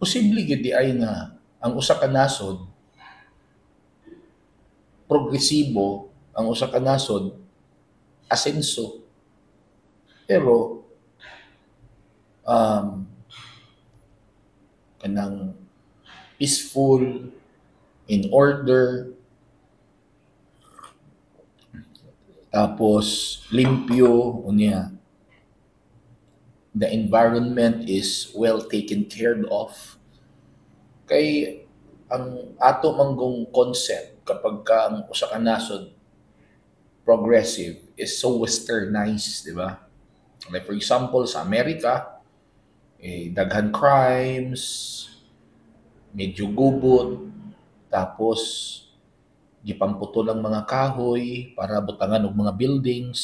posible gyud di ay nga ang usa ka nasod progresibo, ang usa ka nasod asenso. Pero um, kanang peaceful, in order, tapos limpyo, unya the environment is well taken care of. Kay ang ato manggong concept kapag ka ang usa ka nasod progressive is so westernized, di ba? Like for example, sa Amerika, daghan crimes, medyo gubot, tapos gipamputol ang mga kahoy para butangan og mga buildings.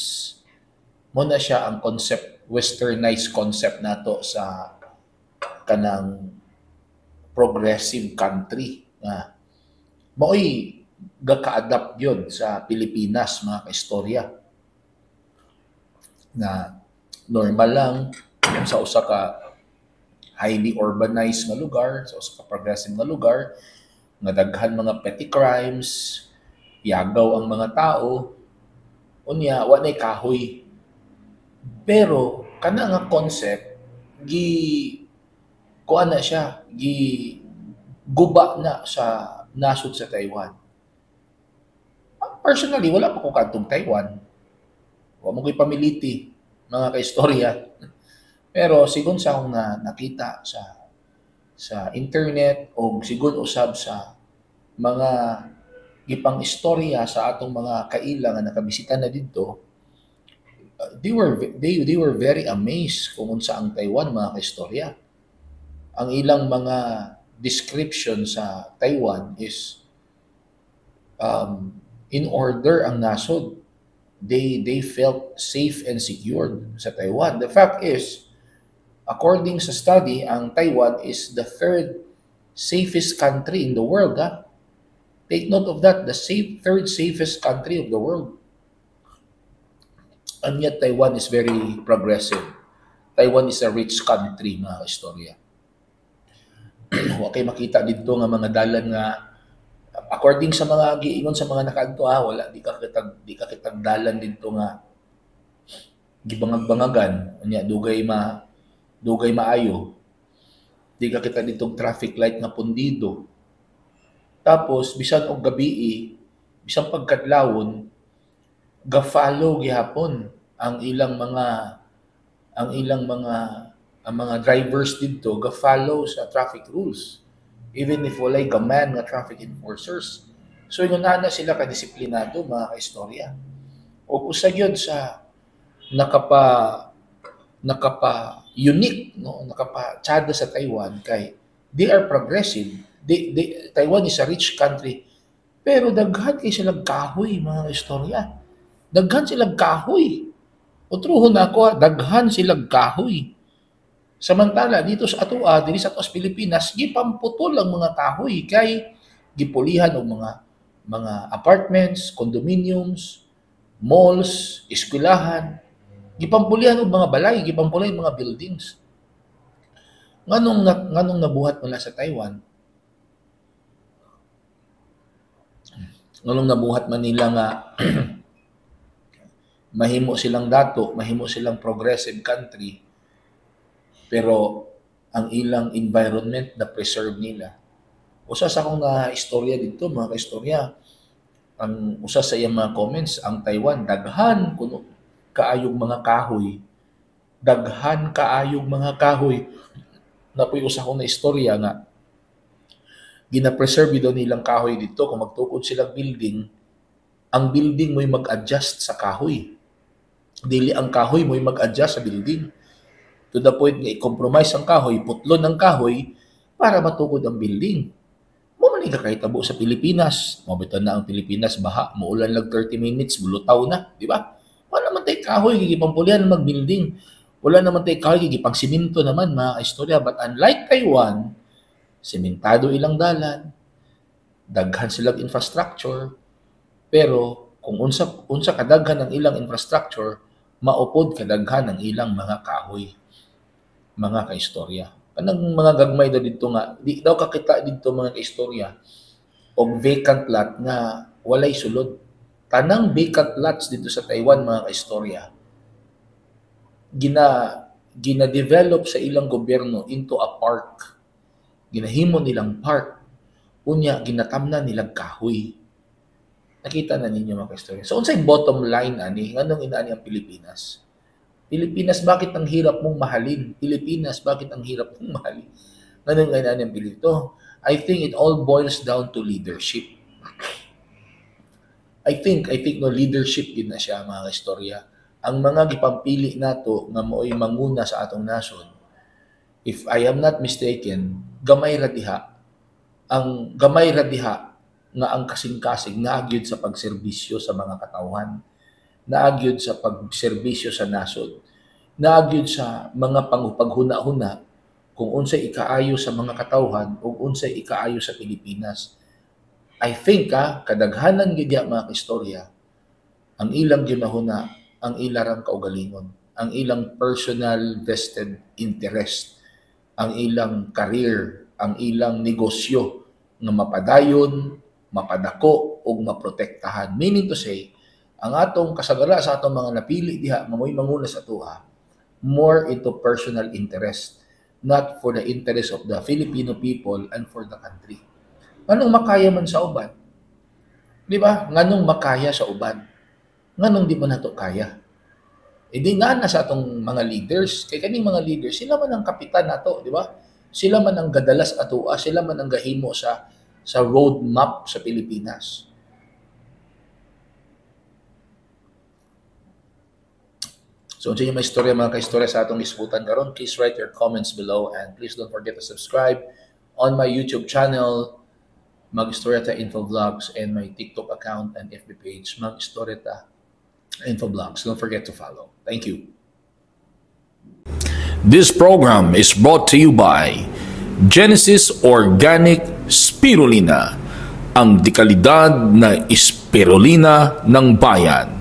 Mo na siya ang concept, westernized concept nato sa kanang progressive country nga maoy gaka-adapt yun sa Pilipinas, mga kaistorya, na normal lang sa usa ka highly urbanized nga lugar, sa usa ka progressive nga lugar, nga daghan mga petty crimes, yagaw ang mga tao, unya wa nay kahoy. Pero kana nga concept gi kuan na siya, gi guba na sa nasod sa Taiwan. Personally, wala pa ko kadtong Taiwan. Wa mo ko'y pamiliti, mga kaistorya. Pero sigon sa akong nakita sa internet o sigon usab sa mga gipang istorya sa atong mga kaila nga nakabisita na didto, they were very amazed kung unsa ang Taiwan, mga kaistorya. Ang ilang mga description sa Taiwan is in order ang nasod. They felt safe and secured sa Taiwan. The fact is, according sa study, ang Taiwan is the third safest country in the world. Ha? Take note of that, the third safest country of the world. And yet Taiwan is very progressive. Taiwan is a rich country, mga istorya. Wa kay makita dito nga mga dalan nga according sa mga giingon sa mga nakaadto, wala di ka kitag dalan dito nga gibangag-bangagan, unya dugay maayo. Di ka kita ditong traffic light nga pundido. Tapos bisan og gabii, bisan pagkadlawon, ga-follow gihapon ang mga drivers dito ga-follow sa traffic rules. Even if walay gaman nga traffic enforcers. So yun na sila kadisiplinado, mga kaistorya. O usa gyud sa nakapa unique, no, nakapa-tsada sa Taiwan kay they are progressive. Taiwan is a rich country, pero daghan kay sila kahoy, mga istorya. Daghan sila kahoy. Utruhon ako, daghan sila kahoy. Samantala dito sa atua, diri sa atos Pilipinas, gipamputol ang mga kahoy kay gipulihan og mga apartments, condominiums, malls, eskwelahan. Gipampulihan og mga balay, gipampulihan mga buildings. Nganong nabuhat mo na sa Taiwan? Nganong nabuhat man nila nga mahimo silang dato, mahimo silang progressive country, pero ang ilang environment na preserve nila. Usa sa akong istorya dito, mga kaistorya, ang usa sa iyang mga comments, ang Taiwan, daghan kuno kaayong mga kahoy. Daghan kaayong mga kahoy. Napoy usa akong na istorya nga, gina-preserve daw nilang kahoy dito. Kung magtukod silang building, ang building mo'y mag-adjust sa kahoy. Dili ang kahoy mo'y mag-adjust sa building. To the point nga i-compromise ang kahoy, putlon ang kahoy para matukod ang building. Mamali ka kahit abo sa Pilipinas. Mabitan na ang Pilipinas, baha, muulan lang 30 minutes, bulutaw na, di ba? Wala naman tayo kahoy, gigipampulian ng mag-building. Wala naman tayo kahoy, gigipang siminto naman, mga istorya. But unlike Taiwan, simentado ilang dalan, daghan silang infrastructure, pero kung unsa kadaghan ang ilang infrastructure, maupod kadaghan ang ilang mga kahoy, mga kaistorya. Kanang mga gagmay daw dito nga, di daw kakita dito mga kaistorya og vacant lot nga walay sulod. Tanang vacant lots dito sa Taiwan mga kaistorya, gina-develop sa ilang gobyerno into a park. Ginahimo nilang park. Unya, ginatamnan nilang kahoy. Nakita na ninyo mga kaistorya. So, unsay bottom line ani? Nganong inaani ang Pilipinas? Pilipinas, bakit ang hirap mong mahalin? Pilipinas, bakit ang hirap mong mahalin? Nganong inaani ang Pilipinas? I think it all boils down to leadership. I think no leadership din na siya mga kaistorya. Ang mga gipampili nato nga mo'y manguna sa atong nasod, if I am not mistaken, gamay ra diha nga ang kasing-kasing naagyod sa pagserbisyo sa mga katawhan, naagyod sa pagserbisyo sa nasod, naagyod sa mga paghuna-huna kung unsay ikaayo sa mga katawhan o unsay ikaayo sa Pilipinas. I think kadaghanan gid mga kaistorya ang ilang ginahuna, ang ilarang kaugalingon, ang ilang personal vested interest, ang ilang career, ang ilang negosyo nga mapadayon, mapadako ug maprotektahan. Meaning to say, ang atong kasagara sa atong mga napili diha nga mo'y manguna sa tuwa, more into personal interest, not for the interest of the Filipino people and for the country. Nganong makaya man sa uban? Di ba? Nganong makaya sa uban? Nganong di ba nato kaya? E di nga na sa atong mga leaders, kay kaning mga leaders, sila man ang kapitan nato, di ba? Sila man ang gadalas atua, sila man ang gahimo sa road map sa Pilipinas. So, unsa yung may istorya mga kaistorya sa atong isbutan karon, please write your comments below and please don't forget to subscribe on my YouTube channel, Mag-Istorya Ta Infovlogs, and my TikTok account and FB page, Mag-Istorya Ta Infovlogs. Don't forget to follow. Thank you. This program is brought to you by Genesis Organic Spirulina, ang dekalidad na spirulina ng bayan.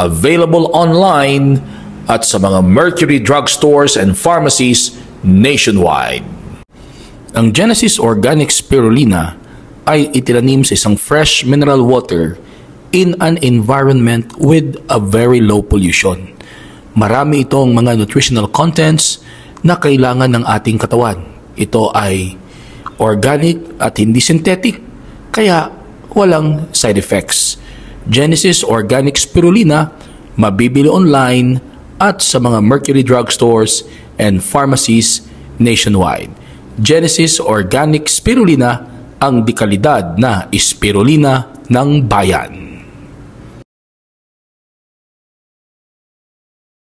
Available online at sa mga Mercury drugstores and pharmacies nationwide. Ang Genesis Organic Spirulina ay itinanim sa isang fresh mineral water in an environment with a very low pollution. Marami itong mga nutritional contents na kailangan ng ating katawan. Ito ay organic at hindi synthetic, kaya walang side effects. Genesis Organic Spirulina, mabibili online at sa mga Mercury drugstores and pharmacies nationwide. Genesis Organic Spirulina, ang dekalidad na spirulina ng bayan.